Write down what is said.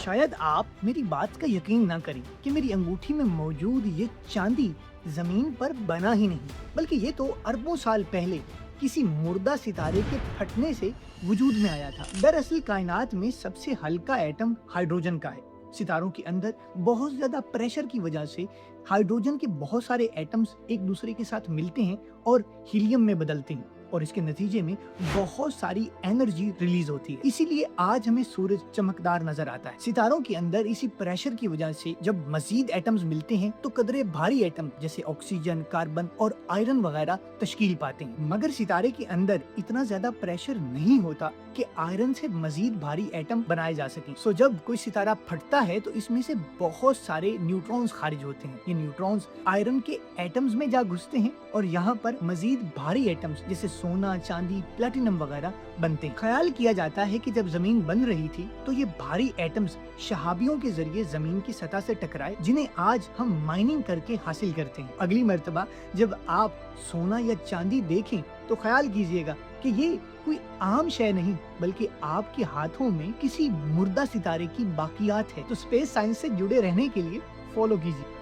शायद आप मेरी बात का यकीन ना करें कि मेरी अंगूठी में मौजूद ये चांदी जमीन पर बना ही नहीं, बल्कि ये तो अरबों साल पहले किसी मुर्दा सितारे के फटने से वजूद में आया था। दरअसल कायनात में सबसे हल्का एटम हाइड्रोजन का है। सितारों के अंदर बहुत ज्यादा प्रेशर की वजह से हाइड्रोजन के बहुत सारे एटम्स एक दूसरे के साथ मिलते हैं और हीलियम में बदलते हैं, और इसके नतीजे में बहुत सारी एनर्जी रिलीज होती है। इसीलिए आज हमें सूरज चमकदार नजर आता है। सितारों के अंदर इसी प्रेशर की वजह से जब मजीद एटम्स मिलते हैं तो कदरे भारी एटम जैसे ऑक्सीजन, कार्बन और आयरन वगैरह तश्कील पाते हैं। मगर सितारे के अंदर इतना ज्यादा प्रेशर नहीं होता कि आयरन से मजीद भारी एटम बनाए जा सकें। सो जब कोई सितारा फटता है तो इसमें से बहुत सारे न्यूट्रॉन्स खारिज होते हैं। ये न्यूट्रॉन्स आयरन के एटम्स में जा घुसते हैं और यहाँ पर मजीद भारी एटम्स जैसे सोना, चांदी, प्लेटिनम वगैरह बनते हैं। ख्याल किया जाता है कि जब जमीन बन रही थी तो ये भारी एटम्स शहाबियों के जरिए जमीन की सतह से टकराए, जिन्हें आज हम माइनिंग करके हासिल करते हैं। अगली मर्तबा जब आप सोना या चांदी देखें तो ख्याल कीजिएगा कि ये कोई आम शय नहीं, बल्कि आपके हाथों में किसी मुर्दा सितारे की बाकियात है। तो स्पेस साइंस से जुड़े रहने के लिए फॉलो कीजिए।